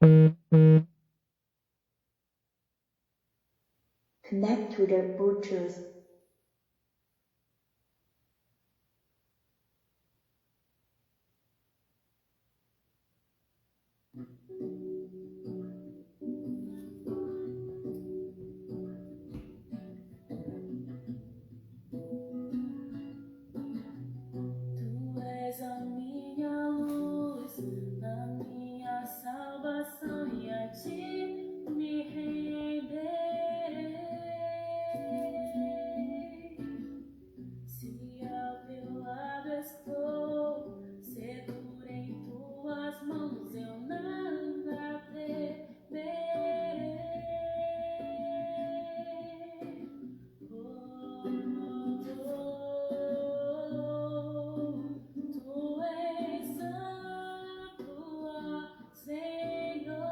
Connect to the Bluetooth. Tu és a minha luz, a minha salvação, e a ti me renderei. Se ao teu lado estou, seguro em tuas mãos, eu nada temerei. Tu és santo, ó Senhor,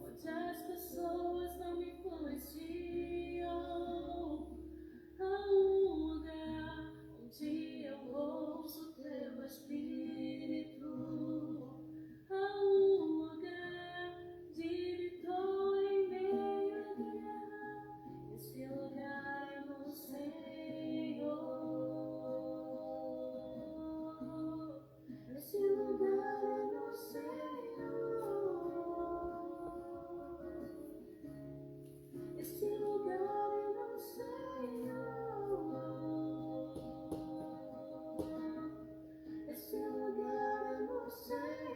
onde as pessoas não me influenciam, há um lugar onde eu ouço teu Espírito, há um lugar de vitória em meio à guerra. Esse lugar é no Senhor. Esse lugar é no Senhor. Esse lugar é no Senhor. Esse lugar é no Senhor.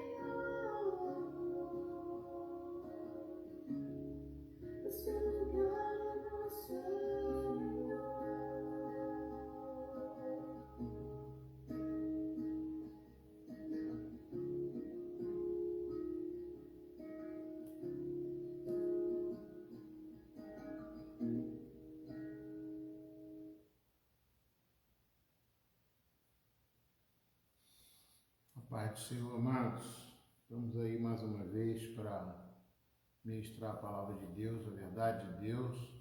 Esse lugar é no Senhor. A paz do Senhor, amados. Estamos aí mais uma vez para ministrar a palavra de Deus, a verdade de Deus.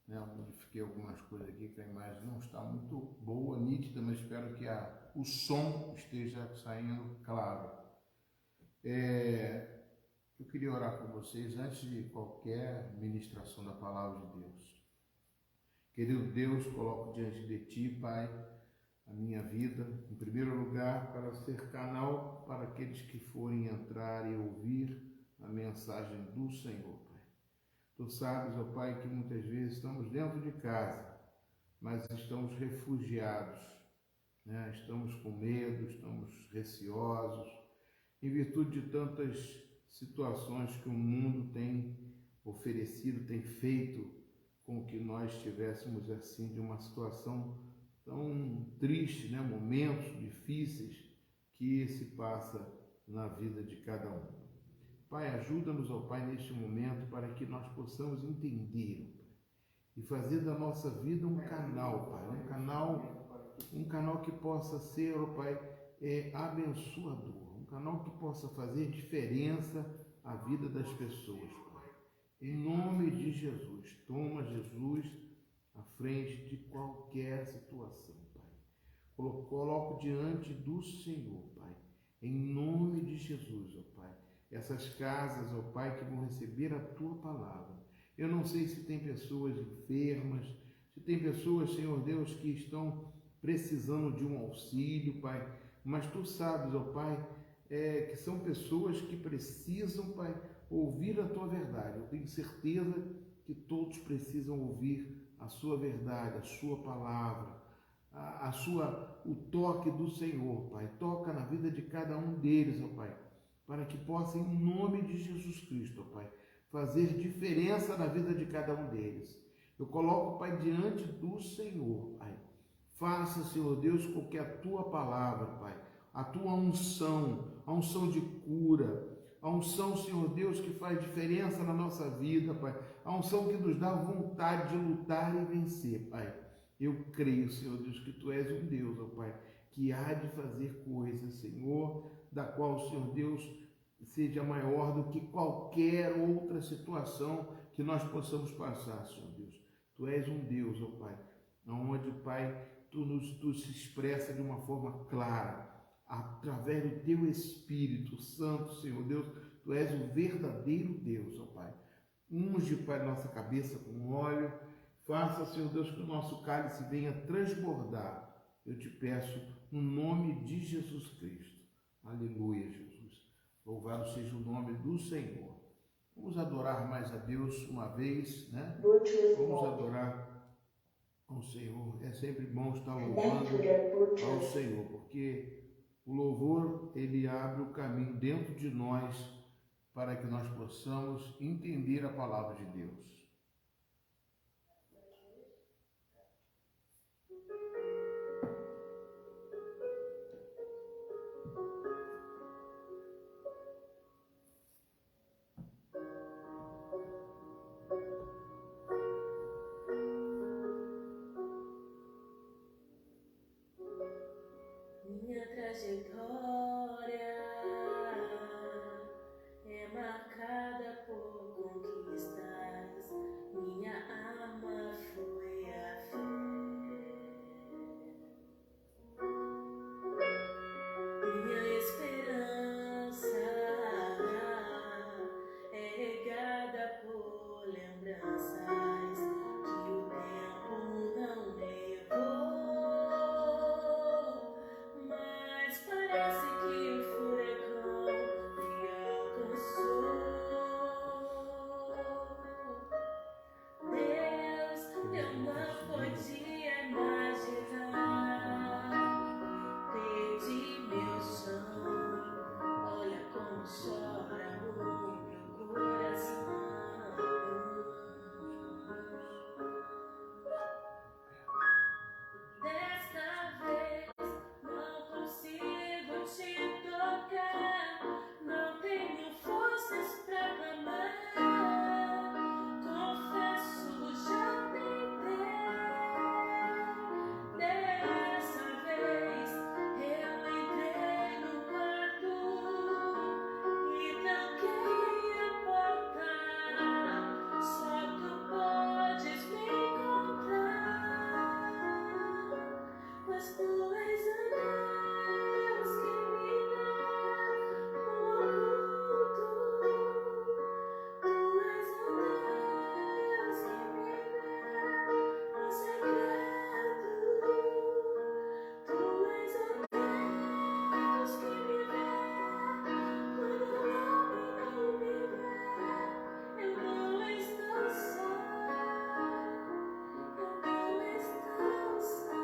Eu modifiquei algumas coisas aqui, que a imagem não está muito boa, nítida, mas espero que o som esteja saindo claro. Eu queria orar com vocês antes de qualquer ministração da palavra de Deus. Querido Deus, coloco diante de Ti, Pai, a minha vida, em primeiro lugar, para ser canal para aqueles que forem entrar e ouvir a mensagem do Senhor, Pai. Tu sabes, ó Pai, que muitas vezes estamos dentro de casa, mas estamos refugiados, né? Estamos com medo, estamos receosos, em virtude de tantas situações que o mundo tem oferecido, tem feito com que nós estivéssemos assim, de uma situação tão triste, né? Momentos difíceis que se passa na vida de cada um. Pai, ajuda-nos, ó Pai, neste momento, para que nós possamos entender e fazer da nossa vida um canal, Pai, um canal que possa ser, ó Pai, abençoador, um canal que possa fazer diferença à vida das pessoas, Pai. Em nome de Jesus, toma, Jesus, à frente de qualquer situação, Pai. Coloco diante do Senhor, Pai, em nome de Jesus, ó Pai, essas casas, ó Pai, que vão receber a Tua palavra. Eu não sei se tem pessoas enfermas, se tem pessoas, Senhor Deus, que estão precisando de um auxílio, Pai, mas Tu sabes, ó Pai, que são pessoas que precisam, Pai, ouvir a Tua verdade. Eu tenho certeza que todos precisam ouvir a Sua verdade, a Sua palavra, o toque do Senhor, Pai. Toca na vida de cada um deles, ó Pai, para que possa, em nome de Jesus Cristo, ó Pai, fazer diferença na vida de cada um deles. Eu coloco, Pai, diante do Senhor, Pai. Faça, Senhor Deus, com que a Tua palavra, Pai, a Tua unção, a unção de cura, a unção, Senhor Deus, que faz diferença na nossa vida, Pai, a unção que nos dá vontade de lutar e vencer, Pai. Eu creio, Senhor Deus, que Tu és um Deus, ó Pai, que há de fazer coisas, Senhor, da qual, Senhor Deus, seja maior do que qualquer outra situação que nós possamos passar, Senhor Deus. Tu és um Deus, ó Pai, onde, Pai, Tu se expressa de uma forma clara. através do teu Espírito Santo, Senhor Deus. Tu és o verdadeiro Deus, ó Pai. Unge, Pai, nossa cabeça com óleo. Faça, Senhor Deus, que o nosso cálice venha transbordar. Eu te peço no nome de Jesus Cristo. Aleluia, Jesus. Louvado seja o nome do Senhor. Vamos adorar mais a Deus uma vez, né? Vamos adorar ao Senhor. É sempre bom estar louvando ao Senhor, porque o louvor, ele abre o caminho dentro de nós para que nós possamos entender a palavra de Deus. Minha trajetória é marcada por conquistas. Minha arma foi a fé. Minha esperança é regada por lembranças que o tempo não levou. Mas parece que o furacão me alcançou. Deus, eu não podia imaginar. Perdi meu chão. Olha como chora o meu coração. Desta vez não consigo te tocar, não tenho forças pra clamar. Confesso, já tentei. Dessa vez eu entrei no quarto e tranquei a porta. Só tu podes me encontrar. Mas tu és a Deus que me vê no oculto. Tu és a Deus que me vê no segredo. Tu és a Deus que me vê quando o homem não me vê. Eu não estou só. Eu não estou só.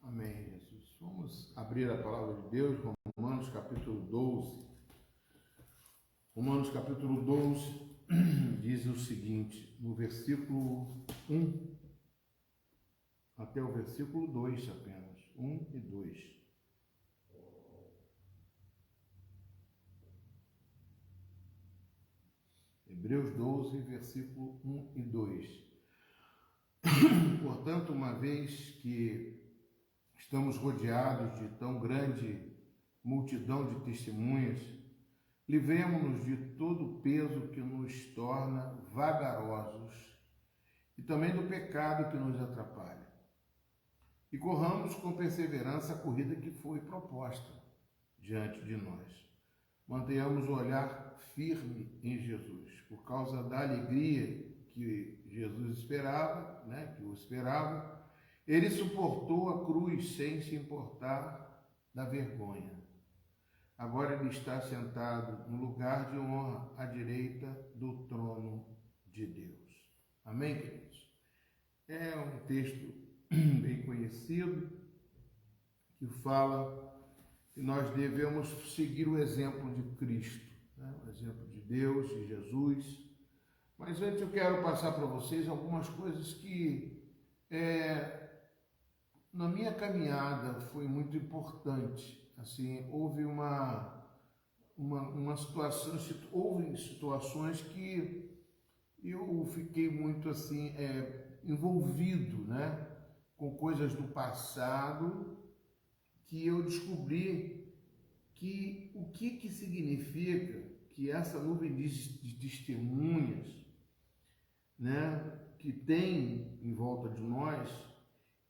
Amém, Jesus. Vamos abrir a palavra de Deus, Romanos capítulo 12. Romanos capítulo 12 diz o seguinte, no versículo 1 até o versículo 2 apenas, 1 e 2. Hebreus 12, versículo 1 e 2. Portanto, uma vez que estamos rodeados de tão grande multidão de testemunhas, livremo-nos de todo o peso que nos torna vagarosos e também do pecado que nos atrapalha. E corramos com perseverança a corrida que foi proposta diante de nós. Mantenhamos o olhar firme em Jesus, por causa da alegria que Jesus esperava, que o esperava. Ele suportou a cruz sem se importar da vergonha. Agora ele está sentado no lugar de honra à direita do trono de Deus. Amém, queridos? É um texto bem conhecido que fala que nós devemos seguir o exemplo de Cristo, o exemplo de Deus, de Jesus. Mas antes eu quero passar para vocês algumas coisas que na minha caminhada foi muito importante. Assim, houve uma situação, houve situações que eu fiquei muito assim envolvido, com coisas do passado, que eu descobri o que significa que essa nuvem de testemunhas né, que tem em volta de nós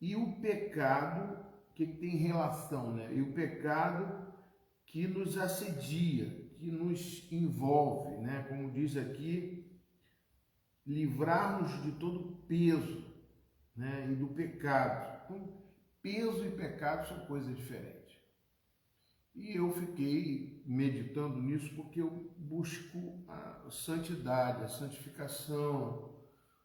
e o pecado que tem relação, né? E o pecado que nos assedia, que nos envolve, né? Como diz aqui, livrarmos de todo peso, né? E do pecado. Então, peso e pecado são coisas diferentes. E eu fiquei meditando nisso porque eu busco a santidade, a santificação,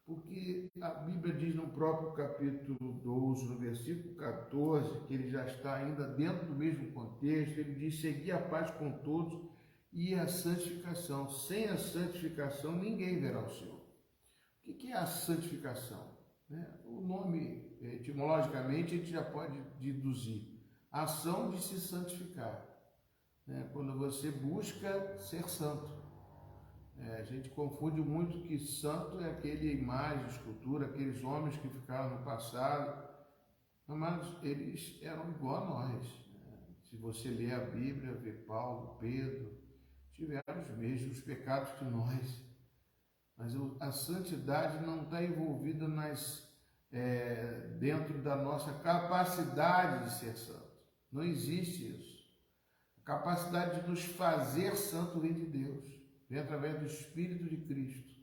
porque a Bíblia diz no próprio capítulo 12, no versículo 14, que ele já está ainda dentro do mesmo contexto, ele diz: segui a paz com todos e a santificação. Sem a santificação ninguém verá o Senhor. O que é a santificação? O nome, etimologicamente, a gente já pode deduzir. A ação de se santificar. Quando você busca ser santo. A gente confunde muito que santo é aquele imagem, escultura, aqueles homens que ficaram no passado, mas eles eram igual a nós. Se você ler a Bíblia, vê Paulo, Pedro, tiveram os mesmos pecados que nós, mas a santidade não está envolvida dentro da nossa capacidade de ser santo. Não existe isso. A capacidade de nos fazer santo vem de Deus. Vem através do Espírito de Cristo.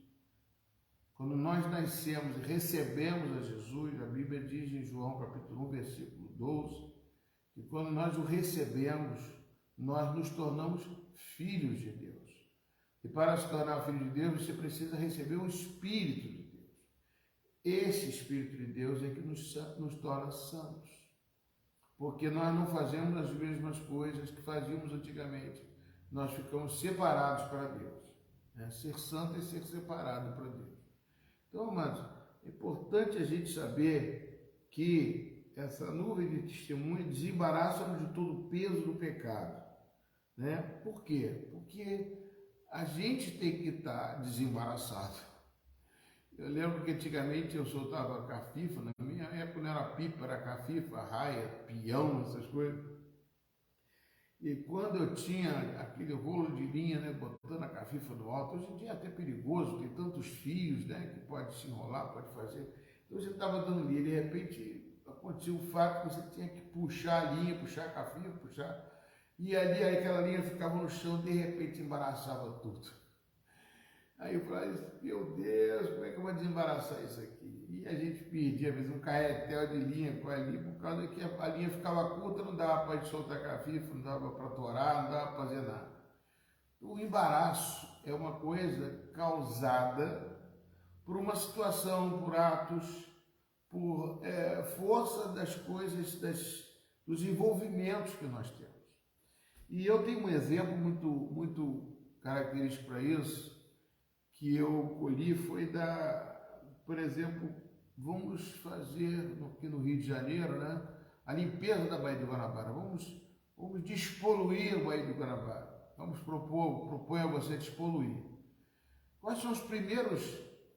Quando nós nascemos e recebemos a Jesus, a Bíblia diz em João capítulo 1, versículo 12, que quando nós o recebemos, nós nos tornamos filhos de Deus. E para se tornar filho de Deus, você precisa receber o Espírito de Deus. Esse Espírito de Deus é que nos torna santos. Porque nós não fazemos as mesmas coisas que fazíamos antigamente. Nós ficamos separados para Deus. Ser santo é ser separado para Deus. Então, amados, é importante a gente saber que essa nuvem de testemunho desembaraça-nos de todo o peso do pecado. Por quê? Porque a gente tem que estar desembaraçado. Eu lembro que antigamente eu soltava cafifa, na minha época não era pipa, era cafifa, raia, peão, essas coisas. E quando eu tinha aquele rolo de linha, botando a cafifa no alto, hoje em dia é até perigoso, tem tantos fios, que pode se enrolar, pode fazer. Então você estava dando linha, de repente acontecia o fato que você tinha que puxar a linha, puxar a cafifa, puxar, e ali aquela linha ficava no chão, de repente embaraçava tudo. Aí eu falei: meu Deus, como é que eu vou desembaraçar isso aqui? E a gente perdia, às vezes, um carretel de linha com a linha, por causa que a linha ficava curta, não dava para soltar a cafifa, não dava para torar, não dava para fazer nada. O embaraço é uma coisa causada por uma situação, por atos, por força das coisas, dos envolvimentos que nós temos. E eu tenho um exemplo muito característico para isso, que eu colhi, foi por exemplo, vamos fazer aqui no Rio de Janeiro, a limpeza da Baía do Guanabara. Vamos despoluir a Baía do Guanabara. Vamos propor a você despoluir. Quais são os primeiros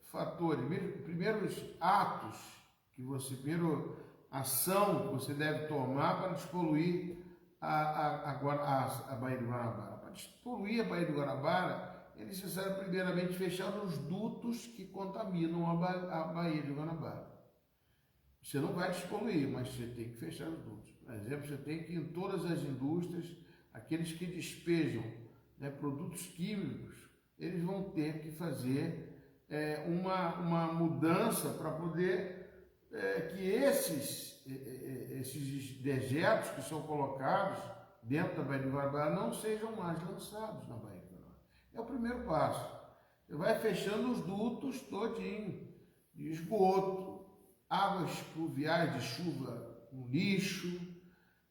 fatores, primeiros atos primeira ação que você deve tomar para despoluir a Baía do Guanabara? Para despoluir a Baía do Guanabara, é necessário primeiramente fechar os dutos que contaminam a Baía de Guanabara. Você não vai despoluir, mas você tem que fechar os dutos. Por exemplo, você tem que, em todas as indústrias, aqueles que despejam produtos químicos, eles vão ter que fazer uma mudança para poder que esses dejetos que são colocados dentro da Baía de Guanabara não sejam mais lançados na Baía. É o primeiro passo. Você vai fechando os dutos todinho, de esgoto, águas pluviais de chuva, um lixo.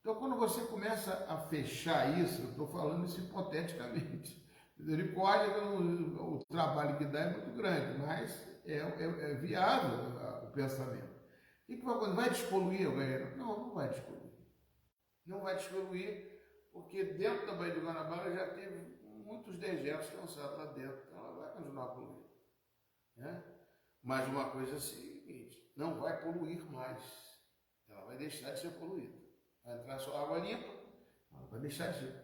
Então, quando você começa a fechar isso, eu estou falando isso hipoteticamente. Misericórdia, o trabalho que dá é muito grande, mas é viável o pensamento. O que vai acontecer? Vai despoluir a Baía? Não vai despoluir. Não vai despoluir, porque dentro da Baía do Guanabara já teve muitos dejetos lançados lá dentro, então ela vai continuar poluindo. Mas uma coisa é a seguinte: não vai poluir mais, ela vai deixar de ser poluída. Vai entrar só água limpa, ela vai deixar de ser.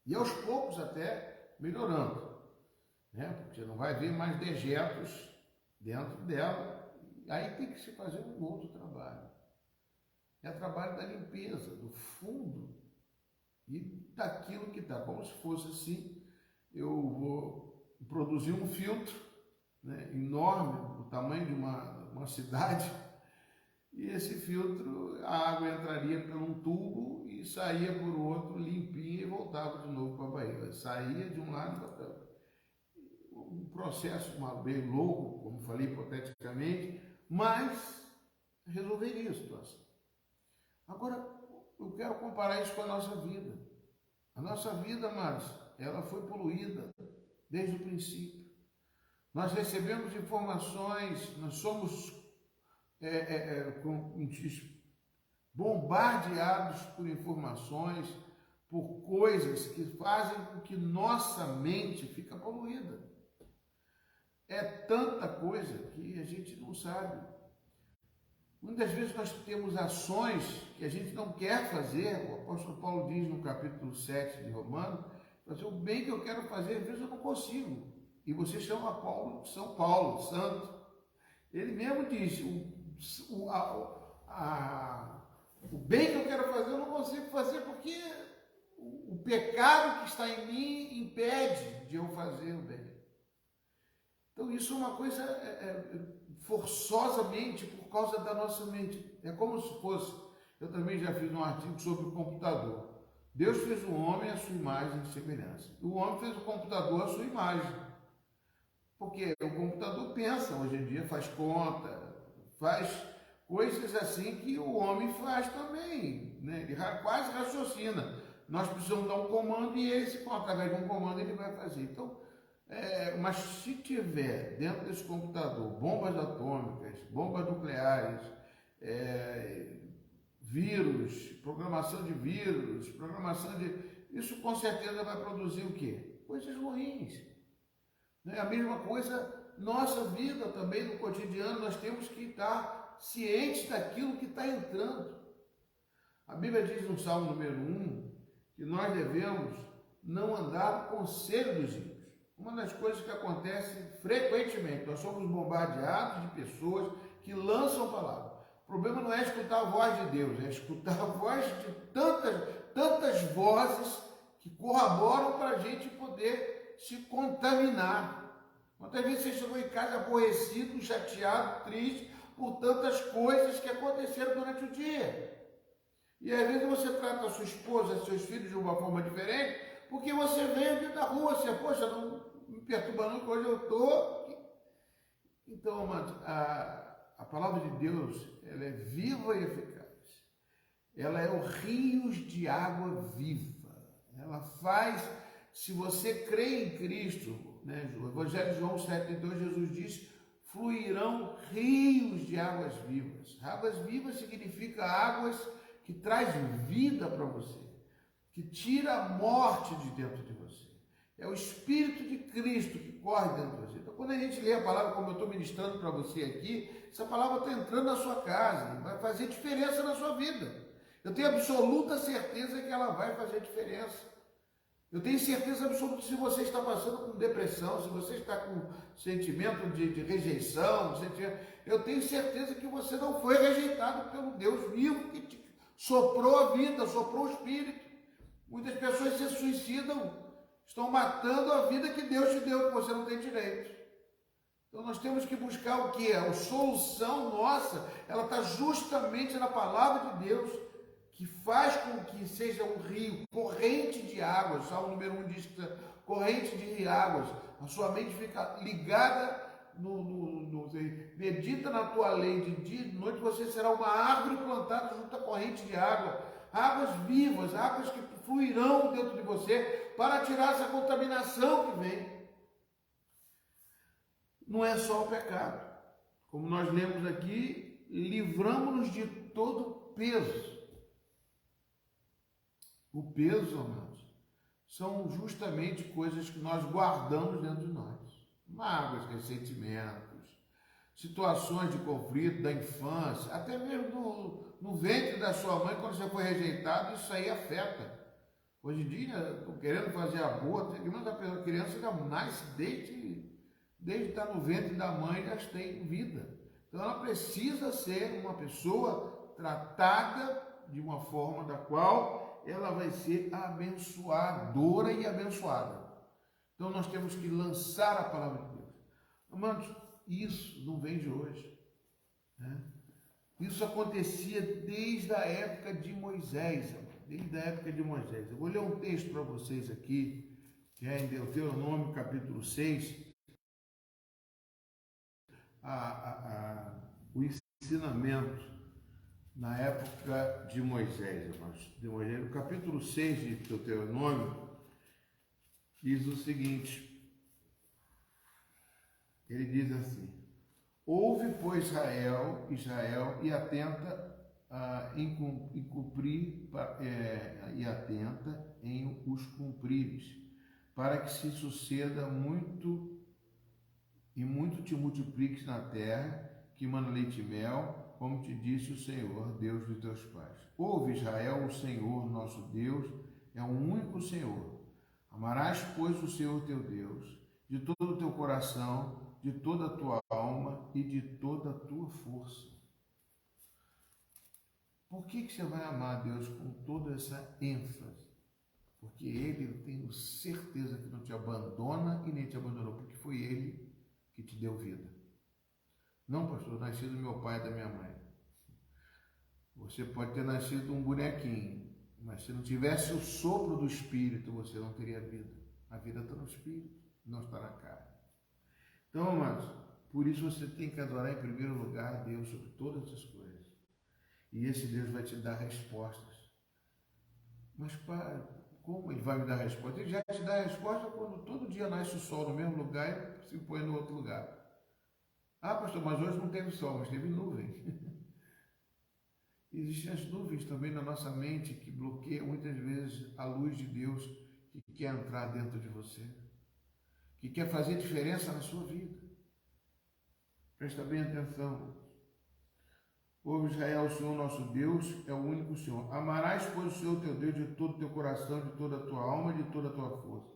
E aos poucos até melhorando, porque não vai ver mais dejetos dentro dela. Aí tem que se fazer um outro trabalho. É o trabalho da limpeza, do fundo e daquilo que está. Como se fosse assim, eu vou produzir um filtro, né, enorme, do tamanho de uma cidade, e esse filtro, a água entraria por um tubo e saía por outro, limpinha, e voltava de novo para a baía. Saía de um lado e voltava. Um processo meio louco, como falei hipoteticamente, mas resolveria a situação. Agora, eu quero comparar isso com a nossa vida. A nossa vida, mas ela foi poluída desde o princípio. Nós recebemos informações, nós somos bombardeados por informações, por coisas que fazem com que nossa mente fica poluída. É tanta coisa que a gente não sabe. Muitas vezes nós temos ações que a gente não quer fazer. O apóstolo Paulo diz no capítulo 7 de Romanos, o bem que eu quero fazer, às vezes eu não consigo. E você chama Paulo de São Paulo, santo. Ele mesmo diz, o bem que eu quero fazer eu não consigo fazer porque o pecado que está em mim impede de eu fazer o bem. Então isso é uma coisa forçosamente por causa da nossa mente. É como se fosse, eu também já fiz um artigo sobre o computador. Deus fez o homem à sua imagem e semelhança. O homem fez o computador à sua imagem. Porque o computador pensa hoje em dia, faz conta, faz coisas assim que o homem faz também, né? Ele quase raciocina. Nós precisamos dar um comando e através de um comando ele vai fazer. Então, mas se tiver dentro desse computador bombas atômicas, bombas nucleares, vírus, programação de vírus, isso com certeza vai produzir o quê? Coisas ruins. A mesma coisa, nossa vida também no cotidiano, nós temos que estar cientes daquilo que está entrando. A Bíblia diz no Salmo número 1 que nós devemos não andar no conselho dos ímpios. Uma das coisas que acontece frequentemente, nós somos bombardeados de pessoas que lançam palavras. O problema não é escutar a voz de Deus, é escutar a voz de tantas vozes que corroboram para a gente poder se contaminar. Quantas vezes você chegou em casa aborrecido, chateado, triste, por tantas coisas que aconteceram durante o dia. E às vezes você trata a sua esposa, seus filhos de uma forma diferente, porque você veio aqui da rua, você, poxa, não me perturba não, que hoje eu estou. Então, amados, a palavra de Deus, ela é viva e eficaz. Ela é o rios de água viva. Ela faz, se você crê em Cristo, né, o Evangelho de João 7,2, Jesus diz, fluirão rios de águas vivas. Águas vivas significa águas que traz vida para você, que tira a morte de dentro de você. É o Espírito de Cristo que corre dentro de você. Então, quando a gente lê a palavra, como eu estou ministrando para você aqui, essa palavra está entrando na sua casa, vai fazer diferença na sua vida. Eu tenho absoluta certeza que ela vai fazer diferença. Eu tenho certeza absoluta que se você está passando com depressão, se você está com sentimento de rejeição, eu tenho certeza que você não foi rejeitado pelo Deus vivo que te soprou a vida, soprou o Espírito. Muitas pessoas se suicidam, estão matando a vida que Deus te deu, que você não tem direito. Então nós temos que buscar o que? A solução nossa, ela está justamente na palavra de Deus, que faz com que seja um rio, corrente de águas. O Salmo número 1 diz que corrente de águas. A sua mente fica ligada, medita na tua lei de dia e de noite, você será uma árvore plantada junto à corrente de água. Águas vivas, águas que fluirão dentro de você para tirar essa contaminação que vem. Não é só o pecado. Como nós lemos aqui, livramos-nos de todo peso. O peso, amados, são justamente coisas que nós guardamos dentro de nós. Mágoas, ressentimentos, situações de conflito da infância, até mesmo no ventre da sua mãe, quando você foi rejeitado, isso aí afeta. Hoje em dia, estão querendo fazer aborto, a criança já nasce desde Desde estar no ventre da mãe, elas têm vida. Então ela precisa ser uma pessoa tratada de uma forma da qual ela vai ser abençoadora e abençoada. Então nós temos que lançar a palavra de Deus. Amados, isso não vem de hoje, né? Isso acontecia desde a época de Moisés, desde a época de Moisés. Eu vou ler um texto para vocês aqui, que é em Deuteronômio capítulo 6, o ensinamento na época de Moisés, irmãos. De Moisés, no capítulo 6 de Deuteronômio, diz o seguinte, ele diz assim: ouve, pois, Israel, e atenta em cumprir, e atenta em os cumprires, para que se suceda muito e muito te multipliques na terra, que mana leite e mel, como te disse o Senhor, Deus dos teus pais. Ouve, Israel, o Senhor, nosso Deus, é um único Senhor. Amarás, pois, o Senhor teu Deus, de todo o teu coração, de toda a tua alma e de toda a tua força. Por que você vai amar Deus com toda essa ênfase? Porque Ele, eu tenho certeza que não te abandona e nem te abandonou, porque foi Ele que te deu vida. Não, pastor, nasci do meu pai e da minha mãe. Você pode ter nascido de um bonequinho, mas se não tivesse o sopro do Espírito, você não teria vida. A vida está no Espírito, não está na carne. Então, amados, por isso você tem que adorar em primeiro lugar a Deus sobre todas as coisas. E esse Deus vai te dar respostas. Mas como Ele vai me dar resposta? Ele já te dá a resposta quando todo dia nasce o sol no mesmo lugar e se põe no outro lugar. Ah, pastor, mas hoje não teve sol, mas teve nuvem. Existem as nuvens também na nossa mente que bloqueiam muitas vezes a luz de Deus que quer entrar dentro de você, que quer fazer diferença na sua vida. Presta bem atenção. Ouve, Israel, o Senhor nosso Deus é o único Senhor. Amarás, pois, o Senhor teu Deus de todo o teu coração, de toda a tua alma e de toda a tua força.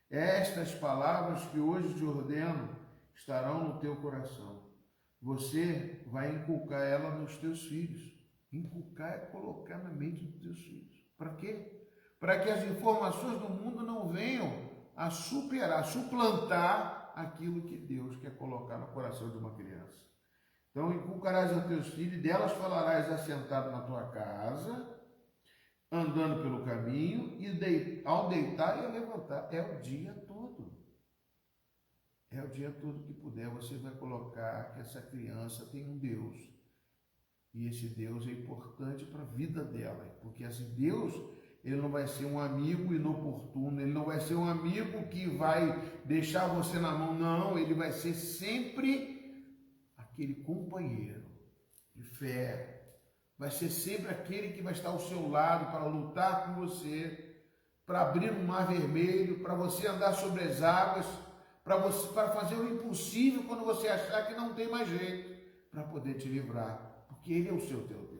Estas palavras que hoje te ordeno estarão no teu coração. Você vai inculcar ela nos teus filhos. Inculcar é colocar na mente dos teus filhos. Para quê? Para que as informações do mundo não venham a suplantar aquilo que Deus quer colocar no coração de uma criança. Então, inculcarás a teus filhos, e delas falarás assentado na tua casa, andando pelo caminho, e ao deitar e ao levantar. É o dia todo. É o dia todo que puder, você vai colocar que essa criança tem um Deus. E esse Deus é importante para a vida dela. Porque esse Deus, ele não vai ser um amigo inoportuno, ele não vai ser um amigo que vai deixar você na mão. Não, ele vai ser sempre aquele companheiro de fé, vai ser sempre aquele que vai estar ao seu lado para lutar com você, para abrir um mar vermelho, para você andar sobre as águas, para fazer o impossível quando você achar que não tem mais jeito, para poder te livrar, porque Ele é o seu teu Deus.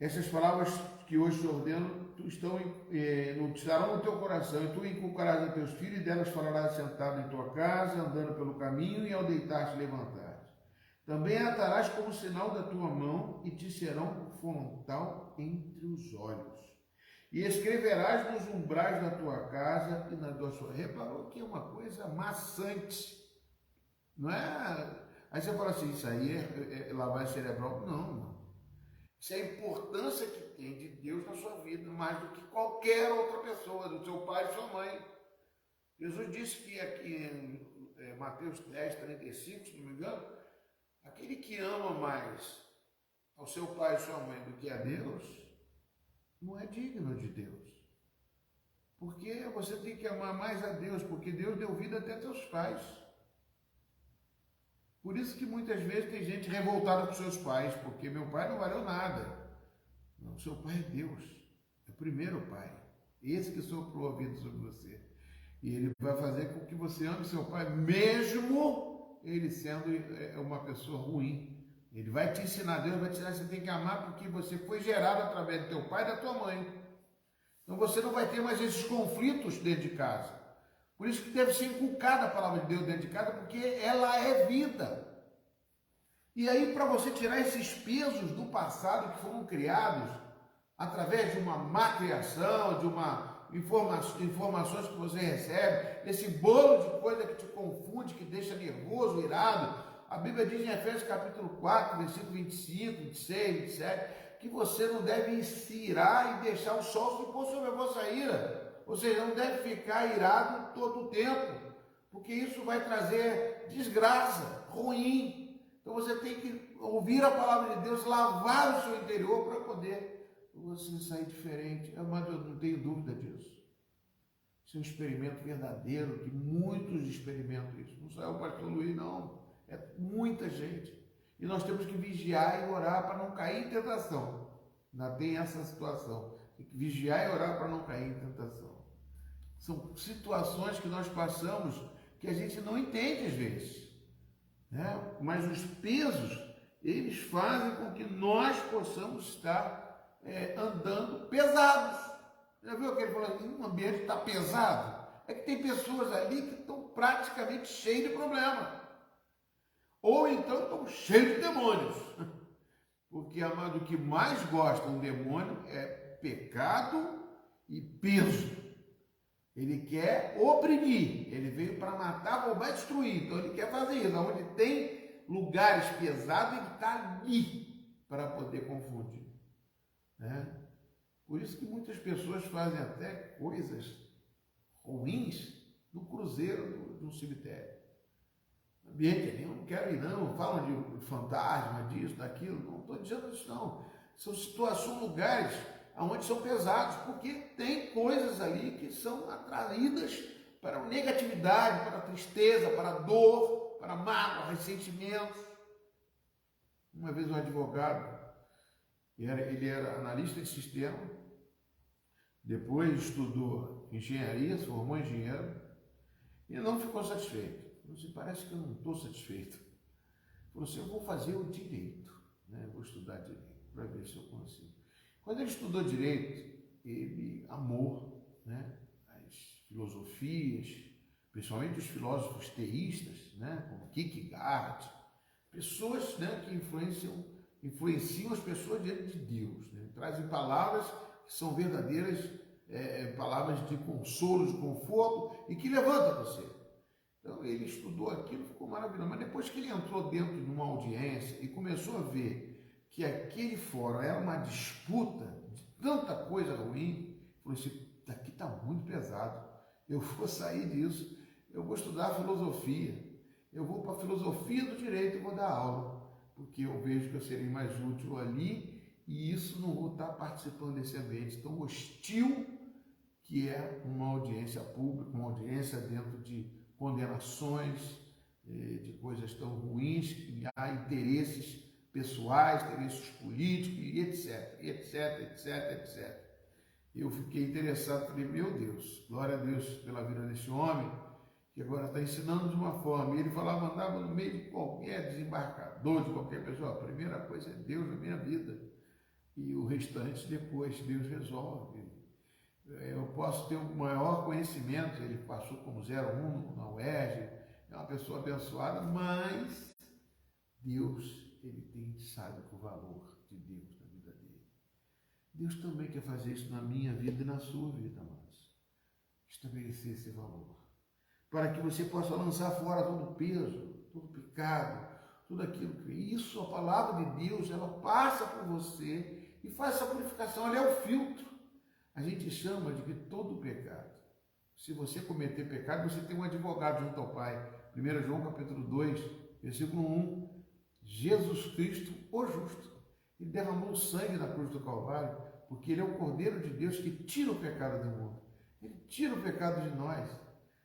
Essas palavras que hoje te ordeno estarão no teu coração, e tu inculcarás a teus filhos, e delas falarás sentado em tua casa, andando pelo caminho, e ao deitar-te levantares. Também atarás como sinal da tua mão, e te serão por frontal entre os olhos. E escreverás nos umbrais da tua casa e na tua sua. Reparou que é uma coisa maçante, não é? Aí você fala assim, isso aí é lavagem cerebral. Não. Isso é a importância que tem de Deus na sua vida, mais do que qualquer outra pessoa, do seu pai e sua mãe. Jesus disse que aqui em Mateus 10, 35, se não me engano, aquele que ama mais ao seu pai e sua mãe do que a Deus, não é digno de Deus. Porque você tem que amar mais a Deus, porque Deus deu vida até teus pais. Por isso que muitas vezes tem gente revoltada com seus pais, porque meu pai não valeu nada. Não, seu pai é Deus, é o primeiro pai, esse que soprou a vida sobre você. E ele vai fazer com que você ame seu pai, mesmo ele sendo uma pessoa ruim. Ele vai te ensinar, Deus vai te ensinar que você tem que amar porque você foi gerado através do teu pai e da tua mãe. Então você não vai ter mais esses conflitos dentro de casa. Por isso que deve ser inculcada a palavra de Deus dentro de casa, porque ela é vida. E aí, para você tirar esses pesos do passado que foram criados através de uma má criação, de uma informações que você recebe, esse bolo de coisa que te confunde, que deixa nervoso, irado. A Bíblia diz em Efésios capítulo 4, versículo 25, 26, 27, que você não deve se irar e deixar o sol se pôr sobre a vossa ira. Ou seja, não deve ficar irado todo o tempo, porque isso vai trazer desgraça, ruim. Então você tem que ouvir a palavra de Deus, lavar o seu interior para poder você sair diferente. Mas eu não tenho dúvida disso. Isso é um experimento verdadeiro, que muitos experimentam isso. Não só é o pastor Luiz, não. É muita gente. E nós temos que vigiar e orar para não cair em tentação. Ainda tem essa situação. Tem que vigiar e orar para não cair em tentação. São situações que nós passamos que a gente não entende às vezes. Né? Mas os pesos, eles fazem com que nós possamos estar andando pesados. Já viu aquele falando, um ambiente está pesado? É que tem pessoas ali que estão praticamente cheias de problema. Ou então estão cheios de demônios. Porque, amado, o que mais gosta um demônio é pecado e peso. Ele quer oprimir, ele veio para matar, roubar e destruir. Então ele quer fazer isso. Onde tem lugares pesados, ele está ali para poder confundir. Né? Por isso que muitas pessoas fazem até coisas ruins no cruzeiro de um cemitério. Ambiente ali, eu não quero ir não, falam de fantasma, disso, daquilo, não estou dizendo isso não. São situações, lugares onde são pesados, porque tem coisas ali que são atraídas para a negatividade, para a tristeza, para a dor, para a mágoa, ressentimentos. Uma vez um advogado, ele era analista de sistema, depois estudou engenharia, se formou em engenheiro, e não ficou satisfeito. Falou assim, parece que eu não estou satisfeito. Falou assim, eu vou fazer o direito, né? Vou estudar direito, para ver se eu consigo. Quando ele estudou direito, ele amou, né, as filosofias, principalmente os filósofos teístas, né, como Kierkegaard, pessoas, né, que influenciam as pessoas diante de Deus, né, trazem palavras que são verdadeiras, palavras de consolo, de conforto e que levantam você. Então ele estudou aquilo, ficou maravilhoso, mas depois que ele entrou dentro de uma audiência e começou a ver que aquele fórum era uma disputa de tanta coisa ruim, falou assim, daqui está muito pesado, eu vou sair disso, eu vou estudar filosofia, eu vou para a filosofia do direito e vou dar aula, porque eu vejo que eu serei mais útil ali e isso não vou estar participando desse ambiente tão hostil que é uma audiência pública, uma audiência dentro de condenações, de coisas tão ruins, que há interesses pessoais, interesses políticos, e etc, etc, etc, etc. Eu fiquei interessado, falei, meu Deus, glória a Deus pela vida desse homem, que agora está ensinando de uma forma, e ele falava, andava no meio de qualquer desembarcador, de qualquer pessoa, a primeira coisa é Deus na minha vida, e o restante depois Deus resolve. Eu posso ter o maior conhecimento, ele passou como 01 na UERJ, é uma pessoa abençoada, mas Deus, ele sabe o valor de Deus na vida dele. Deus também quer fazer isso na minha vida e na sua vida, amados. Estabelecer esse valor. Para que você possa lançar fora todo o peso, todo o pecado, tudo aquilo que... Isso, a palavra de Deus, ela passa por você e faz essa purificação, ela é o filtro. A gente chama de que todo pecado, se você cometer pecado, você tem um advogado junto ao Pai. 1 João capítulo 2, versículo 1, Jesus Cristo, o justo, ele derramou sangue na cruz do Calvário, porque ele é o Cordeiro de Deus que tira o pecado do mundo. Ele tira o pecado de nós.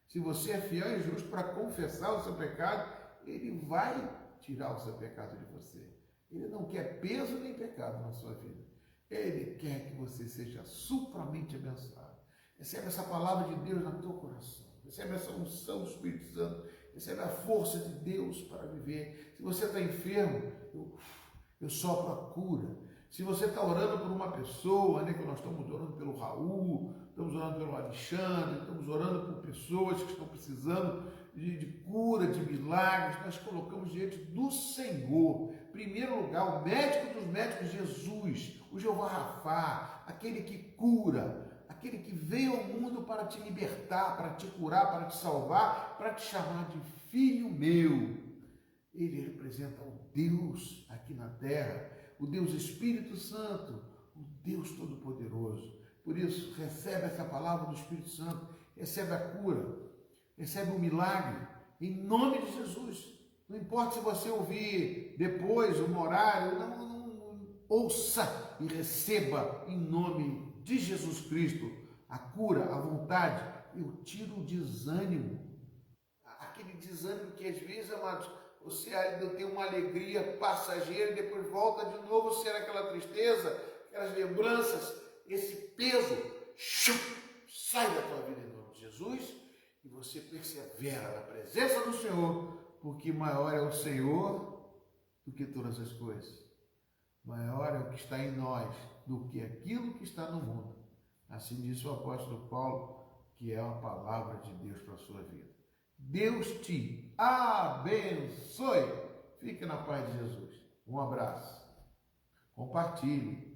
Se você é fiel e justo para confessar o seu pecado, ele vai tirar o seu pecado de você. Ele não quer peso nem pecado na sua vida. Ele quer que você seja supramente abençoado. Recebe essa palavra de Deus no teu coração. Recebe essa unção do Espírito Santo. Recebe a força de Deus para viver. Se você está enfermo, eu sopro a cura. Se você está orando por uma pessoa, né, que nós estamos orando pelo Raul, estamos orando pelo Alexandre, estamos orando por pessoas que estão precisando de cura, de milagres, nós colocamos diante do Senhor. Em primeiro lugar, o médico dos médicos, Jesus, o Jeová Rafá, aquele que cura, aquele que veio ao mundo para te libertar, para te curar, para te salvar, para te chamar de filho meu. Ele representa o Deus aqui na terra, o Deus Espírito Santo, o Deus Todo-Poderoso. Por isso, recebe essa palavra do Espírito Santo, recebe a cura, recebe o milagre, em nome de Jesus. Não importa se você ouvir depois, um horário, não, ouça e receba em nome de Jesus Cristo a cura, a vontade. Eu tiro o desânimo, aquele desânimo que às vezes, amados, você ainda tem uma alegria passageira e depois volta de novo, será aquela tristeza, aquelas lembranças, esse peso, sai da tua vida em nome de Jesus e você persevera na presença do Senhor, porque maior é o Senhor do que todas as coisas. Maior é o que está em nós do que aquilo que está no mundo. Assim disse o apóstolo Paulo, que é uma palavra de Deus para a sua vida. Deus te abençoe. Fique na paz de Jesus. Um abraço. Compartilhe.